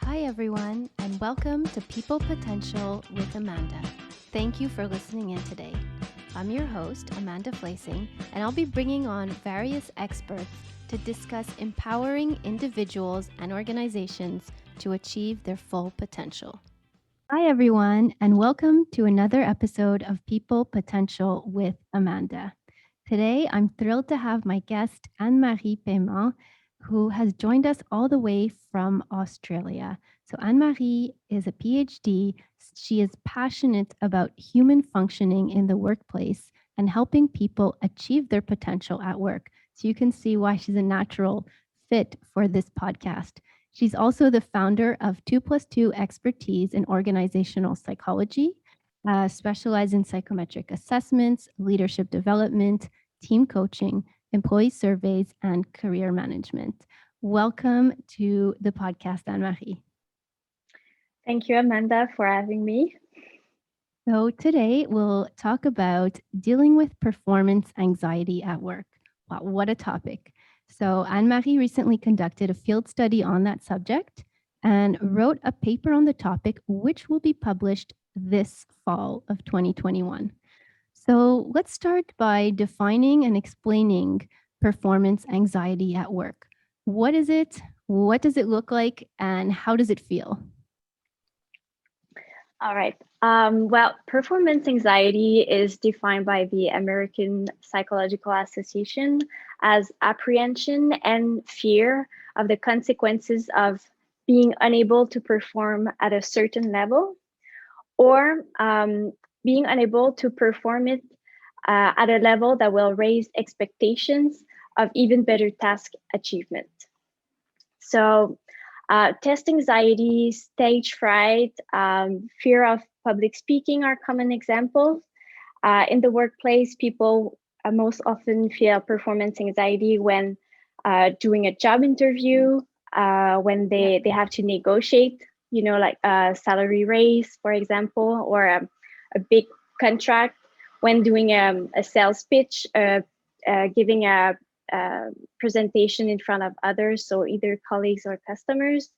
Hi, everyone, and welcome to People Potential with Amanda. Thank you for listening in today. I'm your host, Amanda Fleising, and I'll be bringing on various experts to discuss empowering individuals and organizations to achieve their full potential. Hi, everyone, and welcome to another episode of People Potential with Amanda. Today, I'm thrilled to have my guest, Anne-Marie Paiement, who has joined us all the way from Australia. So, Anne-Marie is a PhD. She is passionate about human functioning in the workplace and helping people achieve their potential at work. So, you can see why she's a natural fit for this podcast. She's also the founder of 2+2 Expertise in Organizational Psychology, specialized in psychometric assessments, leadership development, team coaching, employee surveys, and career management. Welcome to the podcast, Anne-Marie. Thank you, Amanda, for having me. So today we'll talk about dealing with performance anxiety at work. Wow, what a topic. So Anne-Marie recently conducted a field study on that subject and wrote a paper on the topic, which will be published this fall of 2021. So let's start by defining and explaining performance anxiety at work. What is it? What does it look like? And how does it feel? All right. Well, performance anxiety is defined by the American Psychological Association as apprehension and fear of the consequences of being unable to perform at a certain level or being unable to perform it at a level that will raise expectations of even better task achievement. So, test anxiety, stage fright, fear of public speaking are common examples. In the workplace, people most often feel performance anxiety when doing a job interview, when they have to negotiate, like a salary raise, for example, or a big contract, when doing a sales pitch, giving a presentation in front of others, so either colleagues or customers,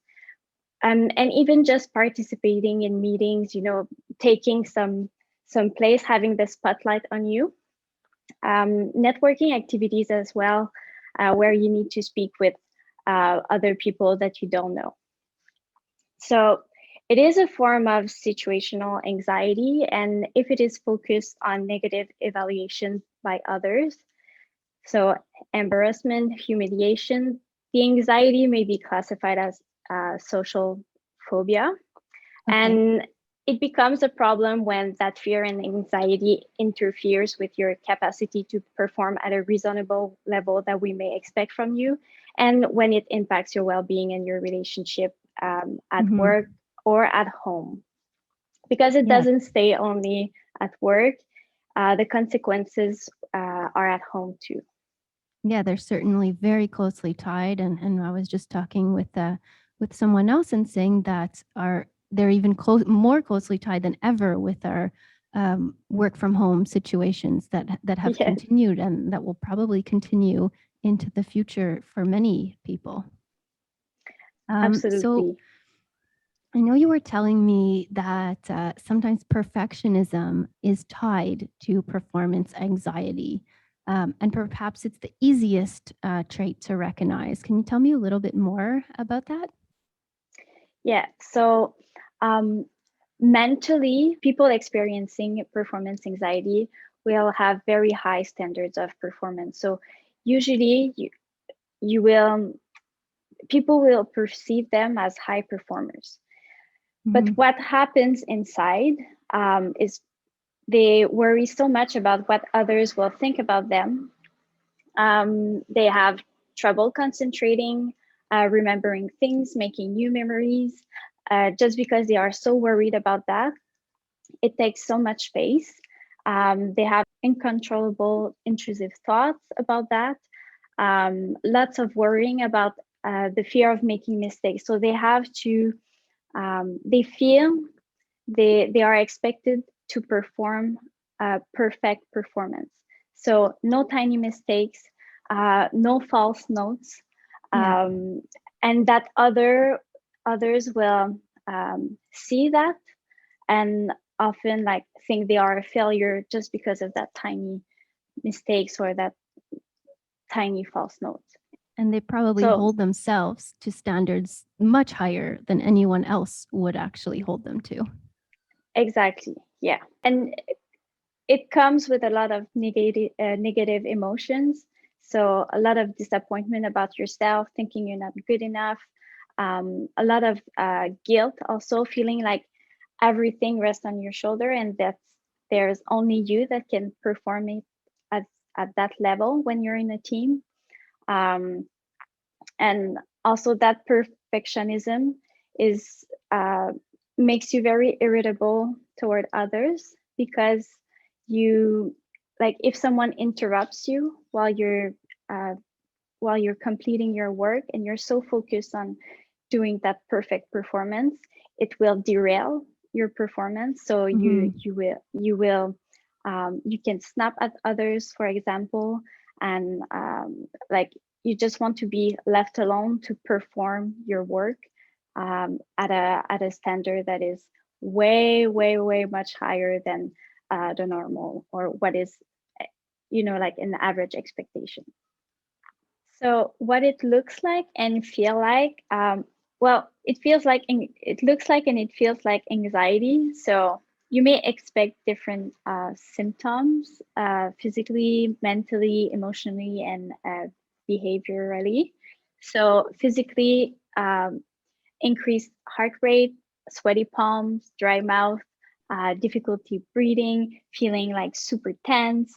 and even just participating in meetings, taking some place, having the spotlight on you. Networking activities as well, where you need to speak with other people that you don't know. So it is a form of situational anxiety, and if it is focused on negative evaluation by others, so embarrassment, humiliation, the anxiety may be classified as social phobia. Okay. And it becomes a problem when that fear and anxiety interferes with your capacity to perform at a reasonable level that we may expect from you, and when it impacts your well-being and your relationship at work or at home. Because it doesn't stay only at work, the consequences are at home too. Yeah, they're certainly very closely tied. And I was just talking with someone else and saying that they're even more closely tied than ever with our work from home situations that have continued and that will probably continue into the future for many people. Absolutely. So I know you were telling me that sometimes perfectionism is tied to performance anxiety. And perhaps it's the easiest trait to recognize. Can you tell me a little bit more about that? Yeah, so mentally, people experiencing performance anxiety will have very high standards of performance. So usually people will perceive them as high performers. But what happens inside is they worry so much about what others will think about them. They have trouble concentrating, remembering things, making new memories, just because they are so worried about that. It takes so much space. They have uncontrollable, intrusive thoughts about that. Lots of worrying about the fear of making mistakes. So they have to, they feel they are expected to perform a perfect performance. So no tiny mistakes, no false notes, and that other others will see that and often like think they are a failure just because of that tiny mistakes or that tiny false note. And they probably So hold themselves to standards much higher than anyone else would actually hold them to. exactly, yeah. And it comes with a lot of negative emotions. So a lot of disappointment about yourself, thinking you're not good enough. A lot of guilt, also feeling like everything rests on your shoulder, and that there's only you that can perform it at at that level when you're in a team. Um, and also that perfectionism is makes you very irritable toward others because you like if someone interrupts you uh, while you're completing your work and you're so focused on doing that perfect performance, it will derail your performance. So Mm-hmm. you can snap at others, for example, and like you just want to be left alone to perform your work at a standard that is way much higher than the normal or what is like an average expectation. So what it looks like and feel like, well, it looks like and it feels like anxiety. So you may expect different symptoms, physically, mentally, emotionally, and behaviorally. So physically, increased heart rate, sweaty palms, dry mouth, difficulty breathing, feeling like super tense.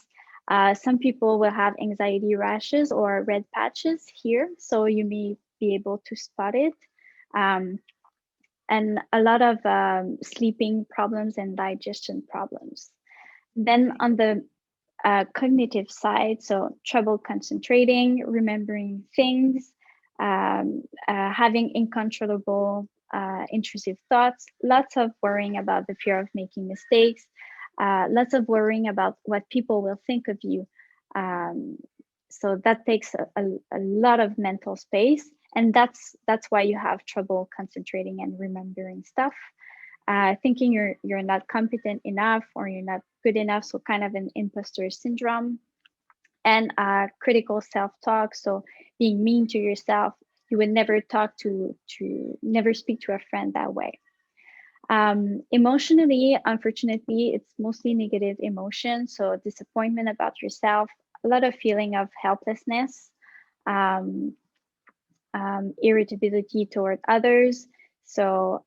Some people will have anxiety rashes or red patches here, so you may be able to spot it. Um, and a lot of sleeping problems and digestion problems. Then on the cognitive side, so trouble concentrating, remembering things, having uncontrollable intrusive thoughts, lots of worrying about the fear of making mistakes, lots of worrying about what people will think of you. Um, so that takes a lot of mental space, and that's why you have trouble concentrating and remembering stuff. Thinking you're not competent enough or you're not good enough, so kind of an imposter syndrome, and critical self-talk, so being mean to yourself. You would never never speak to a friend that way. Emotionally, unfortunately, it's mostly negative emotion, so disappointment about yourself, a lot of feeling of helplessness, um, irritability toward others. So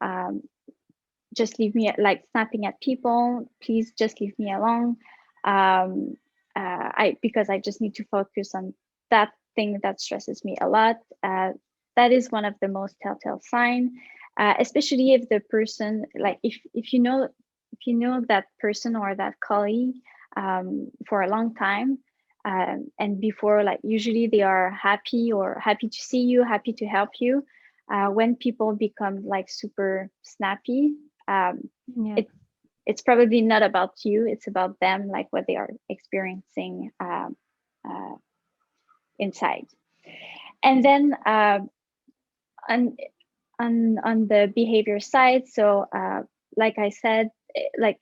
just leave me, like snapping at people, please just leave me alone. um, because I just need to focus on that thing that stresses me a lot. That is one of the most telltale sign, especially if the person, like if you know that person or that colleague for a long time, and before, like usually they are happy or happy to see you, happy to help you. When people become like super snappy, um, Yeah. it it's probably not about you, it's about them, like what they are experiencing uh, inside. And then on, on the behavior side, so like I said, like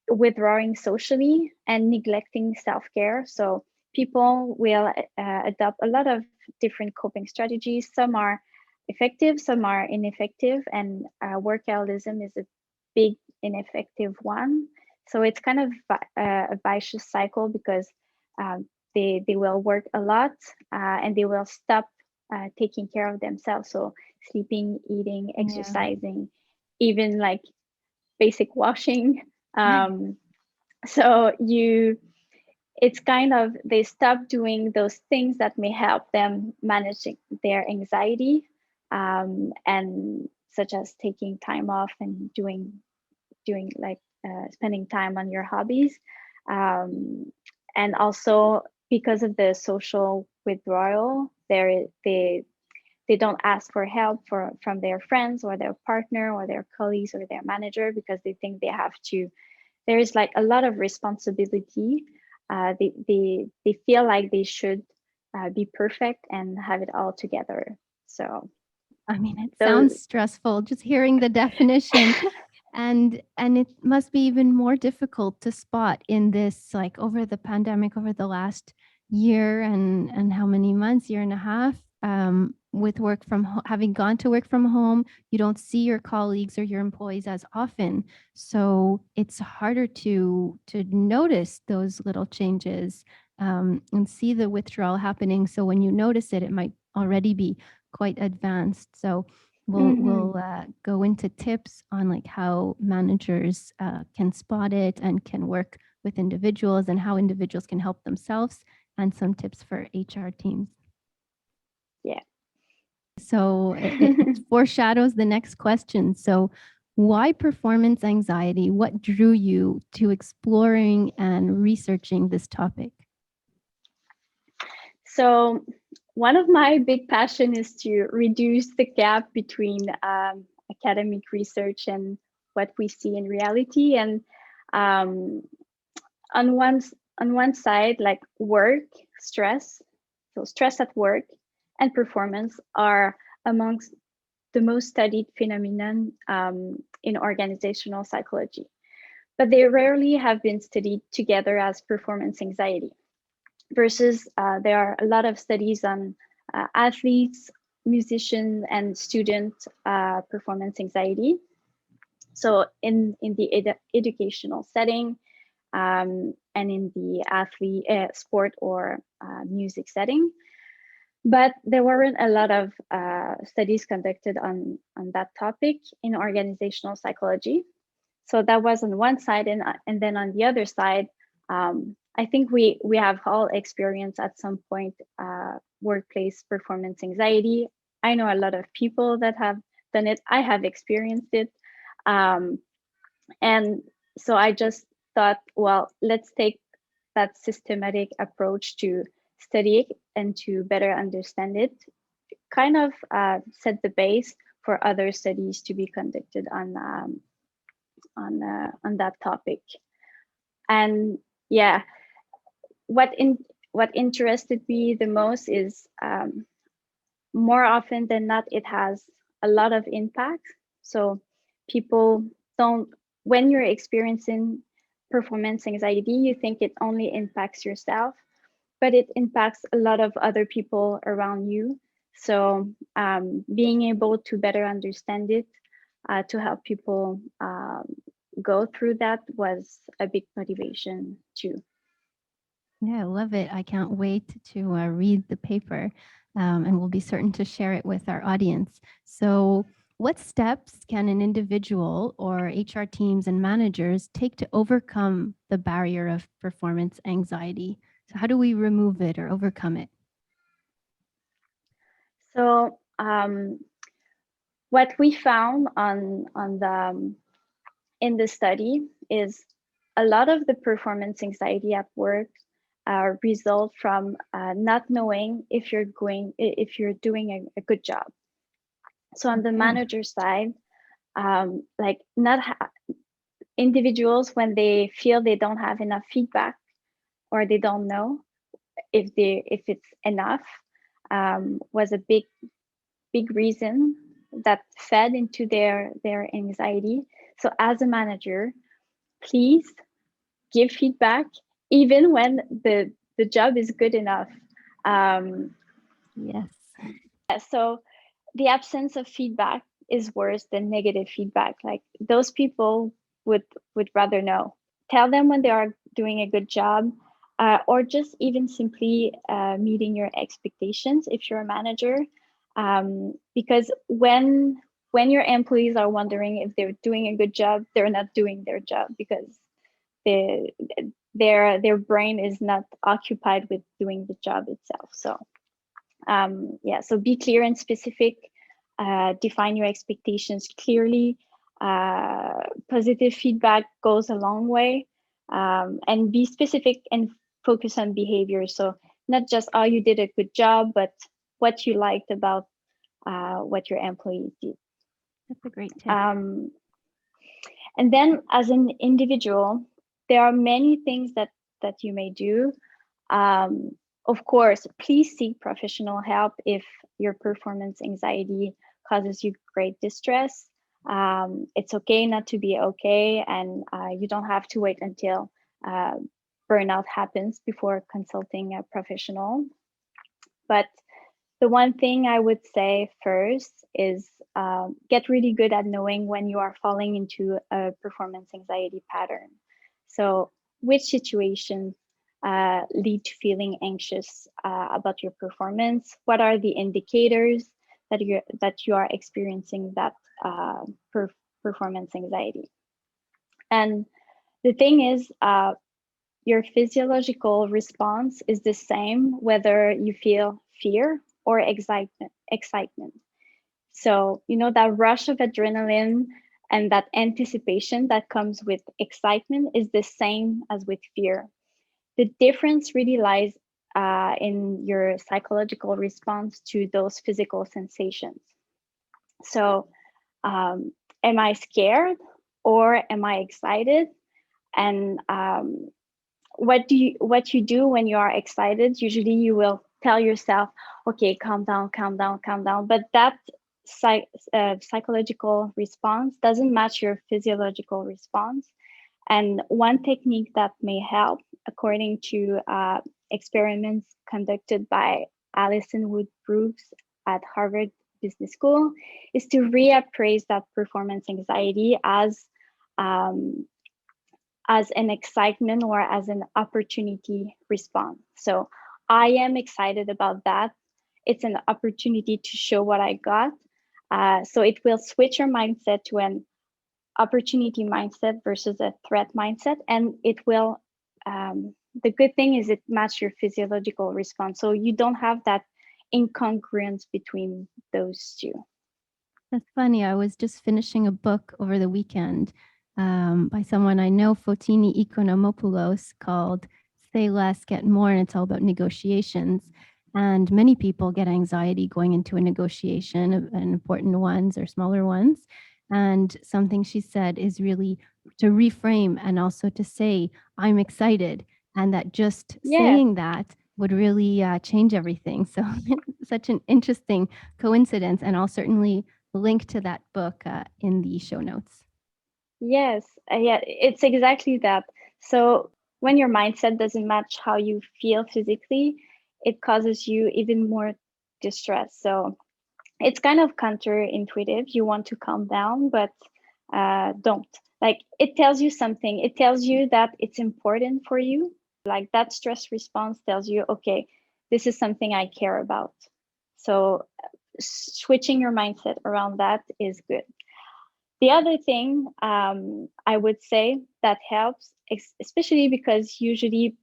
withdrawing socially and neglecting self-care. So people will adopt a lot of different coping strategies. Some are effective, some are ineffective, and workaholism is a big ineffective one. So it's kind of a vicious cycle because they will work a lot and they will stop taking care of themselves. So sleeping, eating, Yeah. exercising, even like basic washing. Um, so it's kind of they stop doing those things that may help them managing their anxiety, and such as taking time off and doing like spending time on your hobbies, um, and also because of the social withdrawal, they don't ask for help from their friends or their partner or their colleagues or their manager because they think they have to. There is like a lot of responsibility. They feel like they should be perfect and have it all together. So I mean, it So sounds stressful just hearing the definition. And it must be even more difficult to spot in this, like, over the pandemic, over the last year and how many months, year and a half, with having gone to work from home, you don't see your colleagues or your employees as often. So it's harder to notice those little changes, and see the withdrawal happening. So when you notice it, it might already be quite advanced. So we'll mhm, go into tips on like how managers can spot it and can work with individuals and how individuals can help themselves, and some tips for HR teams. yeah. So it foreshadows the next question. So why performance anxiety? What drew you to exploring and researching this topic? So one of my big passion is to reduce the gap between academic research and what we see in reality. And um, on one side, like work stress, so stress at work and performance are amongst the most studied phenomenon in organizational psychology, but they rarely have been studied together as performance anxiety. Versus, there are a lot of studies on athletes, musicians, and student performance anxiety. So in the educational setting, and in the athlete sport or music setting. But there weren't a lot of studies conducted on that topic in organizational psychology. So that was on one side, and then on the other side, I think we have all experienced at some point workplace performance anxiety. I know a lot of people that have done it. I have experienced it, um, and so I just thought, well, let's take that systematic approach to study it and to better understand it, kind of set the base for other studies to be conducted on that topic. And yeah, what in what interested me the most is more often than not, it has a lot of impact. So people don't, when you're experiencing performance anxiety, you think it only impacts yourself, but it impacts a lot of other people around you. So being able to better understand it, to help people go through that was a big motivation too. Yeah, I love it. I can't wait to read the paper, and we'll be certain to share it with our audience. So, what steps can an individual or HR teams and managers take to overcome the barrier of performance anxiety? So, how do we remove it or overcome it? So what we found on the in the study is a lot of the performance anxiety at work result from not knowing if you're doing a good job. So on the Okay. manager side, like not individuals, when they feel they don't have enough feedback or they don't know if it's enough, was a big reason that fed into their anxiety. So as a manager, please give feedback even when the job is good enough. Um, Yes. so the absence of feedback is worse than negative feedback. Like those people would rather know. Tell them when they are doing a good job, or just even simply meeting your expectations if you're a manager. Because when your employees are wondering if they're doing a good job, they're not doing their job because they, their brain is not occupied with doing the job itself. So yeah, so be clear and specific, define your expectations clearly. Positive feedback goes a long way, and be specific and focus on behavior. So not just, oh, you did a good job, but what you liked about what your employees did. That's a great tip. Um, and then as an individual, there are many things that you may do. Of course, please seek professional help if your performance anxiety causes you great distress. It's okay not to be okay, and you don't have to wait until uh, burnout happens before consulting a professional. But the one thing I would say first is get really good at knowing when you are falling into a performance anxiety pattern. So, which situations lead to feeling anxious about your performance? What are the indicators that you are experiencing that uh, performance anxiety? And the thing is, your physiological response is the same whether you feel fear or excitement. So, that rush of adrenaline and that anticipation that comes with excitement is the same as with fear. The difference really lies in your psychological response to those physical sensations. So, am I scared or am I excited? And what you do when you are excited, usually you will tell yourself, okay, calm down, calm down, calm down, but that psychological response doesn't match your physiological response. And one technique that may help, according to experiments conducted by Alison Wood Brooks at Harvard Business School, is to reappraise that performance anxiety um, as an excitement or as an opportunity response. So I am excited about that. It's an opportunity to show what I got. So it will switch your mindset to an opportunity mindset versus a threat mindset. And it will, the good thing is it matches your physiological response. So you don't have that incongruence between those two. That's funny. I was just finishing a book over the weekend by someone I know, Fotini Economopoulos, called Say Less, Get More, and it's all about negotiations. And many people get anxiety going into a negotiation, and important ones or smaller ones. And something she said is really to reframe and also to say, I'm excited. And that just Yes. saying that would really change everything. So, such an interesting coincidence. And I'll certainly link to that book in the show notes. Yes, yeah, it's exactly that. So when your mindset doesn't match how you feel physically, it causes you even more distress. So it's kind of counterintuitive. You want to calm down, but don't. Like it tells you something. It tells you that it's important for you. Like that stress response tells you, okay, this is something I care about. So switching your mindset around that is good. The other thing I would say that helps, especially because usually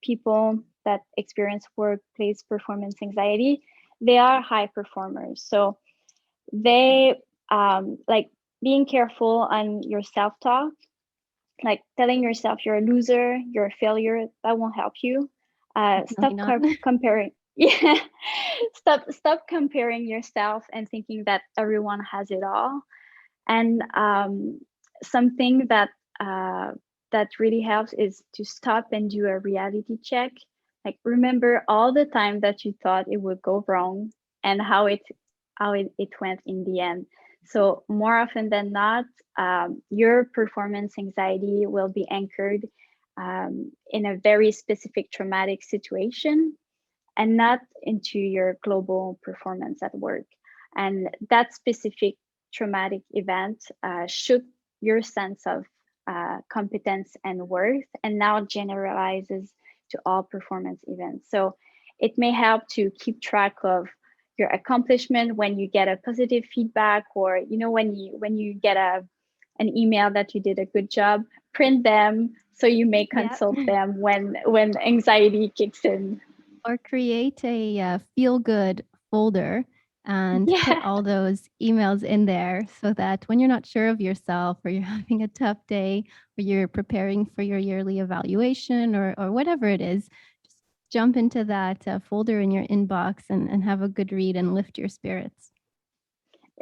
people that experience workplace performance anxiety, they are high performers. So they like being careful on your self-talk, like telling yourself you're a loser, you're a failure, that won't help you. Definitely Stop not. comparing. Yeah, stop comparing yourself and thinking that everyone has it all. And something uh, that really helps is to stop and do a reality check. Like remember all the time that you thought it would go wrong and how it went in the end. So more often than not, your performance anxiety will be anchored in a very specific traumatic situation and not into your global performance at work. And that specific traumatic event shook your sense of competence and worth and now generalizes to all performance events. So it may help to keep track of your accomplishment when you get a positive feedback, or when you get an email that you did a good job, print them so you may Yeah. consult them when anxiety kicks in. Or create a feel good folder and put Yeah, all those emails in there so that when you're not sure of yourself or you're having a tough day or you're preparing for your yearly evaluation or whatever it is, just jump into that folder in your inbox and have a good read and lift your spirits.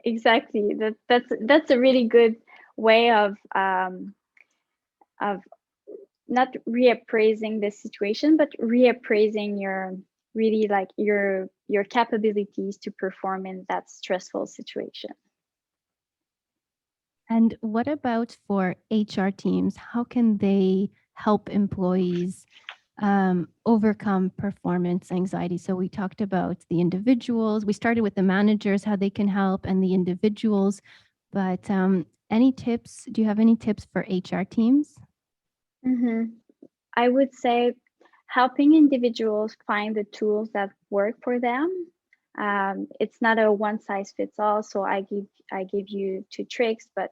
exactly. That's a really good way of not reappraising the situation, but reappraising really like your capabilities to perform in that stressful situation. And what about for HR teams? How can they help employees overcome performance anxiety? So we talked about the individuals. We started with the managers, how they can help, and the individuals. But any tips? Do you have any tips for HR teams? Hmm. I would say helping individuals find the tools that work for them. It's not a one size fits all. So I give you two tricks, but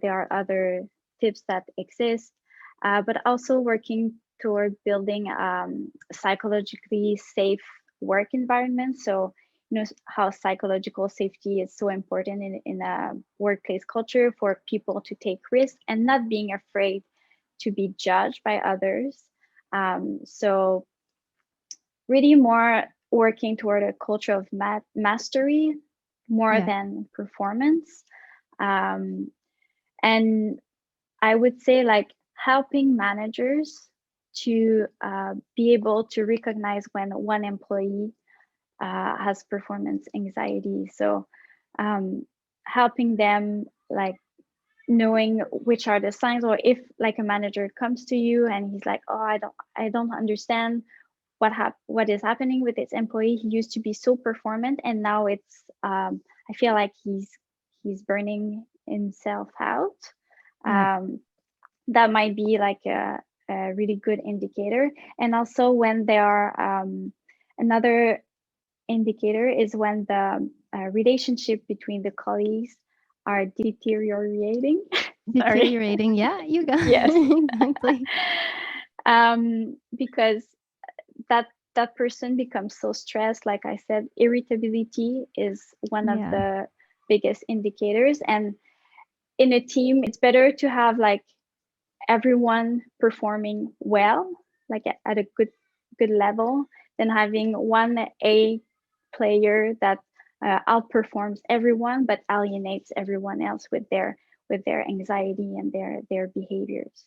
there are other tips that exist. But also working toward building psychologically safe work environment. So how psychological safety is so important in a workplace culture for people to take risks and not being afraid to be judged by others. So really more working toward a culture of mastery more Yeah. than performance. Um, and I would say like helping managers to be able to recognize when one employee has performance anxiety. So um, helping them like knowing which are the signs, or if like a manager comes to you and he's like, oh, I don't understand what is happening with this employee. He used to be so performant and now it's I feel like he's burning himself out. Yeah. um, that might be like a really good indicator. And also when there are another indicator is when the relationship between the colleagues are deteriorating. Sorry. Deteriorating. Yeah, you got Yes. exactly. Because that person becomes so stressed. Like I said, irritability is one of Yeah. the biggest indicators. And in a team, it's better to have like everyone performing well, like at a good level, than having one A player that outperforms everyone but alienates everyone else with their anxiety and their behaviors.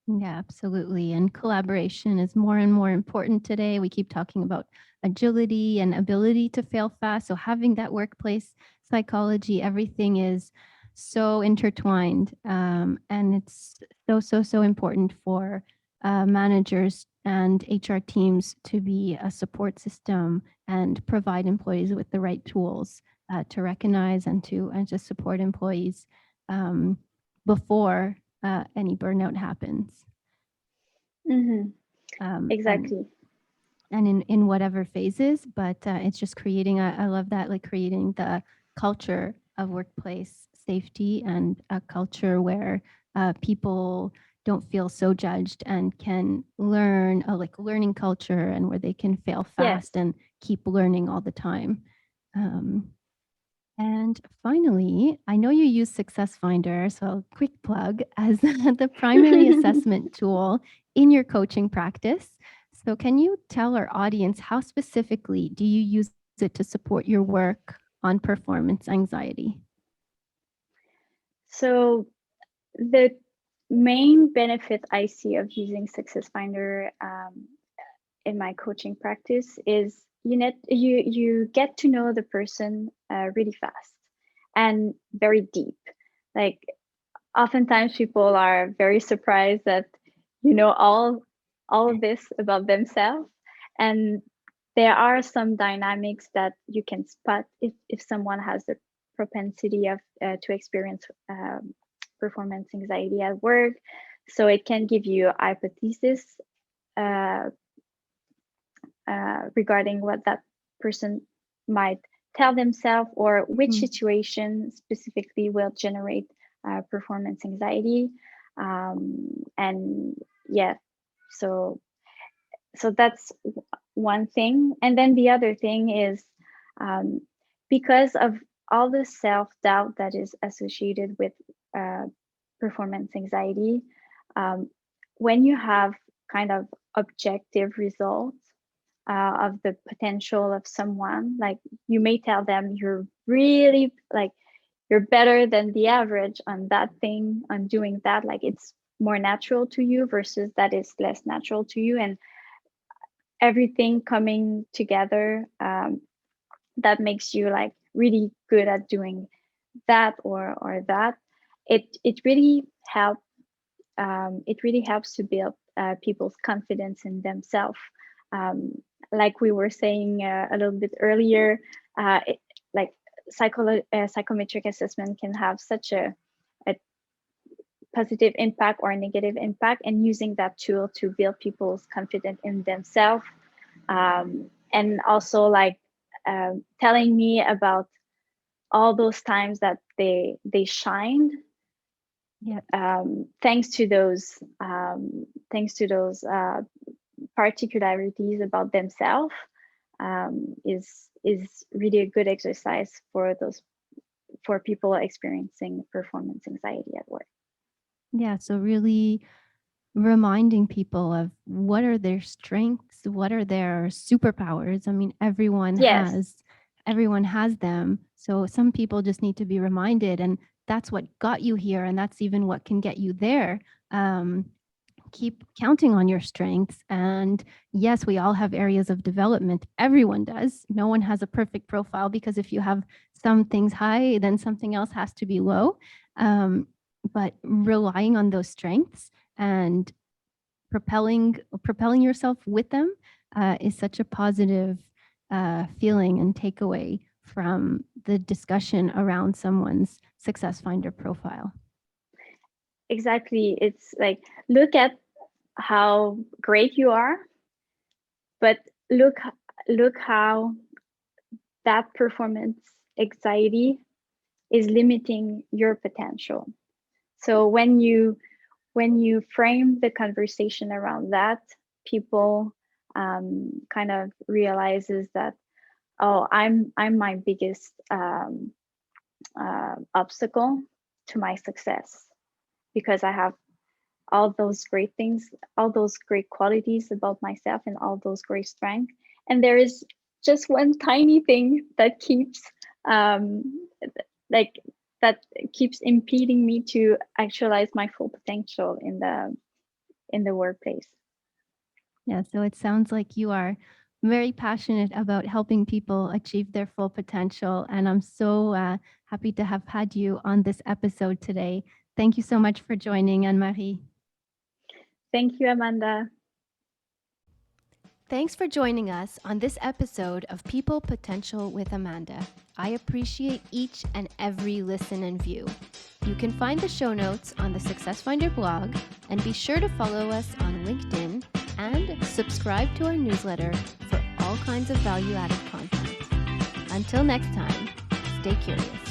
Yeah, absolutely. And collaboration is more and more important today. We keep talking about agility and ability to fail fast. So, having that workplace psychology, everything is so intertwined. And it's so important for managers and HR teams to be a support system and provide employees with the right tools to recognize and to support employees um, before any burnout happens. Mm-hmm. Um, and Exactly. and in whatever phases, but it's just creating I love that, like creating the culture of workplace safety and a culture where people don't feel so judged and can learn a like learning culture and where they can fail Yes. fast and keep learning all the time. Um, and finally, I know you use Successfinder, so quick plug as the primary assessment tool in your coaching practice. So, can you tell our audience how specifically do you use it to support your work on performance anxiety? So the main benefit I see of using Success Finder in my coaching practice is you get to know the person really fast and very deep. Like oftentimes people are very surprised that you know all of this about themselves, and there are some dynamics that you can spot if someone has the propensity of to experience performance anxiety at work. So it can give you a hypothesis uh, regarding what that person might tell themselves, or which Mhm. situation specifically will generate performance anxiety. And yeah, so that's one thing. And then the other thing is um, because of all the self-doubt that is associated with uh, performance anxiety, um, when you have kind of objective results of the potential of someone, like you may tell them you're really like you're better than the average on that thing, on doing that, like it's more natural to you versus that is less natural to you. everything coming together that makes you like really good at doing that or that. It really helps. It really helps to build people's confidence in themselves. Um, like we were saying a little bit earlier, like psychometric assessment can have such a positive impact or a negative impact, and using that tool to build people's confidence in themselves, and also like telling me about all those times that they shined, Yeah. thanks to those particularities about themselves, is really a good exercise for people experiencing performance anxiety at work. Yeah. So really reminding people of what are their strengths, what are their superpowers. I mean, Yes, everyone has them. So some people just need to be reminded, and that's what got you here, and that's even what can get you there. Um, Keep counting on your strengths. And yes, we all have areas of development. Everyone does. No one has a perfect profile, because if you have some things high, then something else has to be low. Um, but relying on those strengths and propelling yourself with them is such a positive feeling and takeaway from the discussion around someone's Successfinder profile. exactly. It's like, look at how great you are, but look how that performance anxiety is limiting your potential. So when you frame the conversation around that, people kind of realizes that, oh, I'm my biggest obstacle to my success, because I have all those great things, all those great qualities about myself, and all those great strengths. And there is just one tiny thing that keeps um, like that keeps impeding me to actualize my full potential in the workplace. Yeah, so it sounds like you are very passionate about helping people achieve their full potential. And I'm so happy to have had you on this episode today. Thank you so much for joining, Anne-Marie. Thank you, Amanda. Thanks for joining us on this episode of People Potential with Amanda. I appreciate each and every listen and view. You can find the show notes on the Successfinder blog, and be sure to follow us on LinkedIn and subscribe to our newsletter for all kinds of value-added content. Until next time, stay curious.